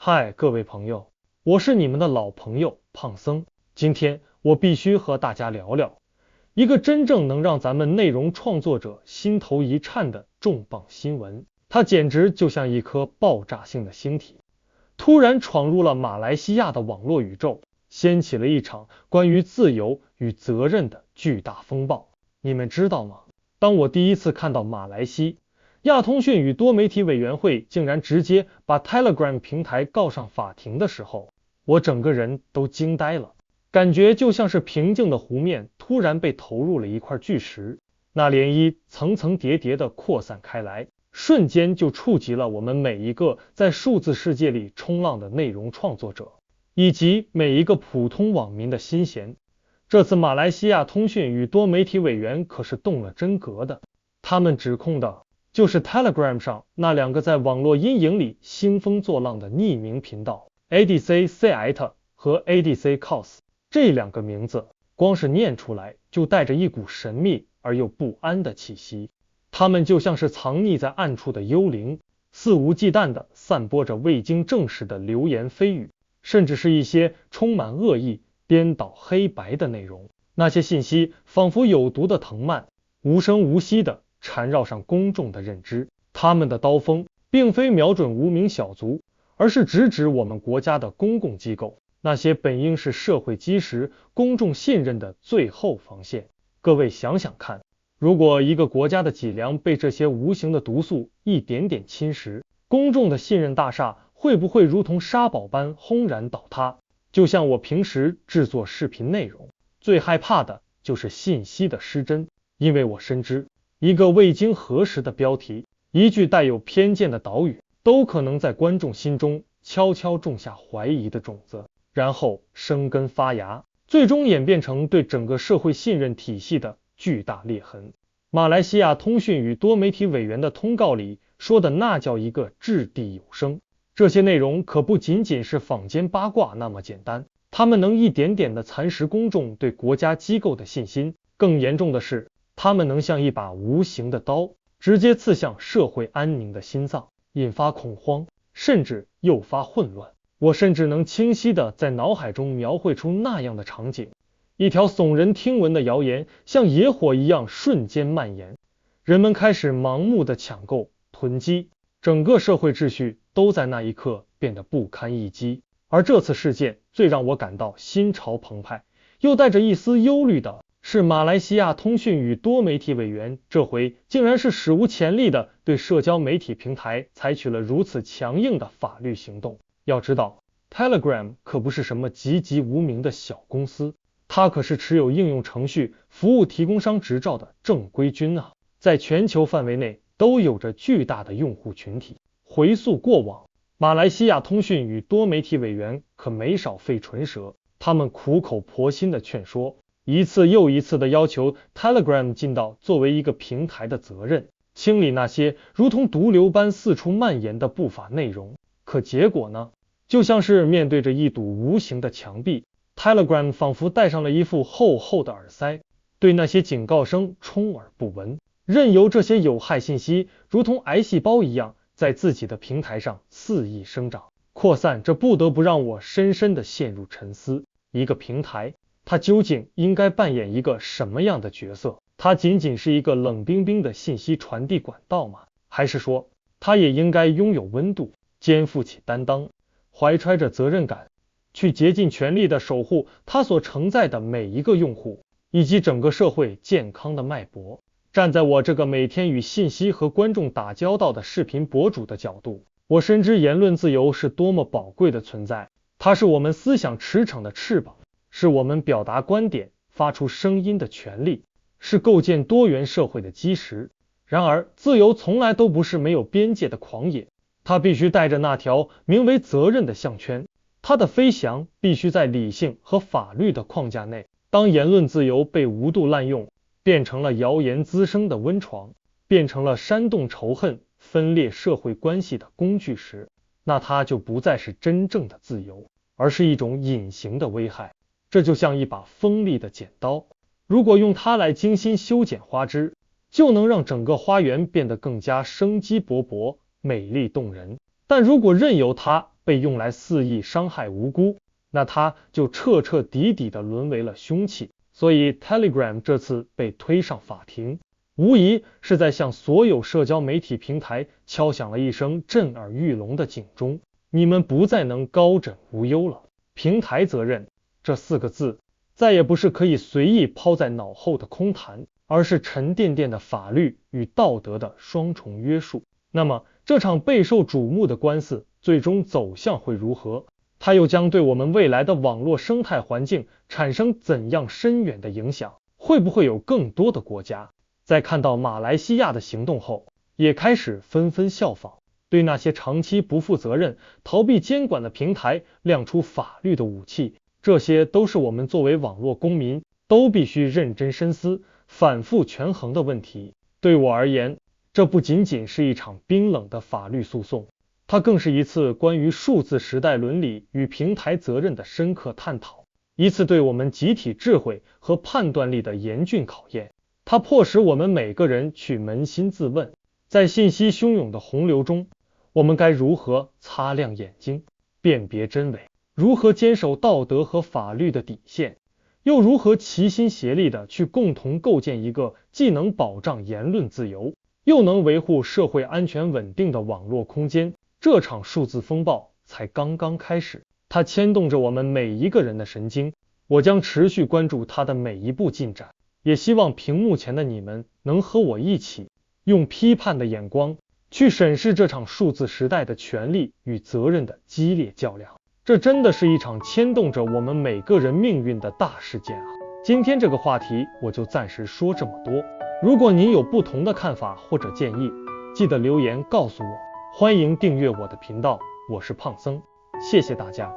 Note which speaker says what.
Speaker 1: 嗨，各位朋友，我是你们的老朋友胖僧。今天我必须和大家聊聊一个真正能让咱们内容创作者心头一颤的重磅新闻。它简直就像一颗爆炸性的星体，突然闯入了马来西亚的网络宇宙，掀起了一场关于自由与责任的巨大风暴。你们知道吗？当我第一次看到马来西亚通讯与多媒体委员会竟然直接把 Telegram 平台告上法庭的时候，我整个人都惊呆了，感觉就像是平静的湖面突然被投入了一块巨石，那涟漪层层叠叠地扩散开来，瞬间就触及了我们每一个在数字世界里冲浪的内容创作者，以及每一个普通网民的心弦。这次马来西亚通讯与多媒体委员可是动了真格的，他们指控的就是 Telegram 上那两个在网络阴影里兴风作浪的匿名频道 ADC Cite 和 ADC Cos。 这两个名字光是念出来就带着一股神秘而又不安的气息，他们就像是藏匿在暗处的幽灵，肆无忌惮地散播着未经证实的流言蜚语，甚至是一些充满恶意、颠倒黑白的内容。那些信息仿佛有毒的藤蔓，无声无息地缠绕上公众的认知，他们的刀锋并非瞄准无名小卒，而是直指我们国家的公共机构，那些本应是社会基石、公众信任的最后防线。各位想想看，如果一个国家的脊梁被这些无形的毒素一点点侵蚀，公众的信任大厦会不会如同沙堡般轰然倒塌？就像我平时制作视频内容，最害怕的就是信息的失真，因为我深知一个未经核实的标题，一句带有偏见的导语，都可能在观众心中悄悄种下怀疑的种子，然后生根发芽，最终演变成对整个社会信任体系的巨大裂痕。马来西亚通讯与多媒体委员的通告里说的那叫一个掷地有声，这些内容可不仅仅是坊间八卦那么简单，他们能一点点地蚕食公众对国家机构的信心，更严重的是，他们能像一把无形的刀，直接刺向社会安宁的心脏，引发恐慌，甚至诱发混乱。我甚至能清晰地在脑海中描绘出那样的场景，一条耸人听闻的谣言像野火一样瞬间蔓延，人们开始盲目地抢购、囤积，整个社会秩序都在那一刻变得不堪一击。而这次事件最让我感到心潮澎湃，又带着一丝忧虑的是马来西亚通讯与多媒体委员这回竟然是史无前例的对社交媒体平台采取了如此强硬的法律行动。要知道 Telegram 可不是什么籍籍无名的小公司，它可是持有应用程序服务提供商执照的正规军啊，在全球范围内都有着巨大的用户群体。回溯过往，马来西亚通讯与多媒体委员可没少费唇舌，他们苦口婆心的劝说，一次又一次的要求 Telegram 尽到作为一个平台的责任，清理那些如同毒瘤般四处蔓延的不法内容。可结果呢？就像是面对着一堵无形的墙壁， Telegram 仿佛戴上了一副厚厚的耳塞，对那些警告声充耳不闻，任由这些有害信息如同癌细胞一样在自己的平台上肆意生长扩散。这不得不让我深深地陷入沉思，一个平台它究竟应该扮演一个什么样的角色？它仅仅是一个冷冰冰的信息传递管道吗？还是说它也应该拥有温度，肩负起担当，怀揣着责任感，去竭尽全力地守护它所承载的每一个用户以及整个社会健康的脉搏？站在我这个每天与信息和观众打交道的视频博主的角度，我深知言论自由是多么宝贵的存在，它是我们思想驰骋的翅膀，是我们表达观点、发出声音的权利，是构建多元社会的基石。然而，自由从来都不是没有边界的狂野，它必须带着那条名为责任的项圈，它的飞翔必须在理性和法律的框架内。当言论自由被无度滥用，变成了谣言滋生的温床，变成了煽动仇恨、分裂社会关系的工具时，那它就不再是真正的自由，而是一种隐形的危害。这就像一把锋利的剪刀，如果用它来精心修剪花枝，就能让整个花园变得更加生机勃勃、美丽动人。但如果任由它被用来肆意伤害无辜，那它就彻彻底底地沦为了凶器。所以 Telegram 这次被推上法庭，无疑是在向所有社交媒体平台敲响了一声震耳欲聋的警钟。你们不再能高枕无忧了。平台责任这4个字再也不是可以随意抛在脑后的空谈，而是沉甸甸的法律与道德的双重约束。那么这场备受瞩目的官司最终走向会如何？它又将对我们未来的网络生态环境产生怎样深远的影响？会不会有更多的国家在看到马来西亚的行动后，也开始纷纷效仿，对那些长期不负责任、逃避监管的平台亮出法律的武器？这些都是我们作为网络公民都必须认真深思、反复权衡的问题。对我而言，这不仅仅是一场冰冷的法律诉讼，它更是一次关于数字时代伦理与平台责任的深刻探讨，一次对我们集体智慧和判断力的严峻考验。它迫使我们每个人去扪心自问，在信息汹涌的洪流中，我们该如何擦亮眼睛，辨别真伪？如何坚守道德和法律的底线？又如何齐心协力地去共同构建一个既能保障言论自由，又能维护社会安全稳定的网络空间？这场数字风暴才刚刚开始，它牵动着我们每一个人的神经。我将持续关注它的每一步进展，也希望屏幕前的你们能和我一起，用批判的眼光去审视这场数字时代的权利与责任的激烈较量。这真的是一场牵动着我们每个人命运的大事件啊！今天这个话题我就暂时说这么多。如果您有不同的看法或者建议，记得留言告诉我。欢迎订阅我的频道，我是胖僧，谢谢大家。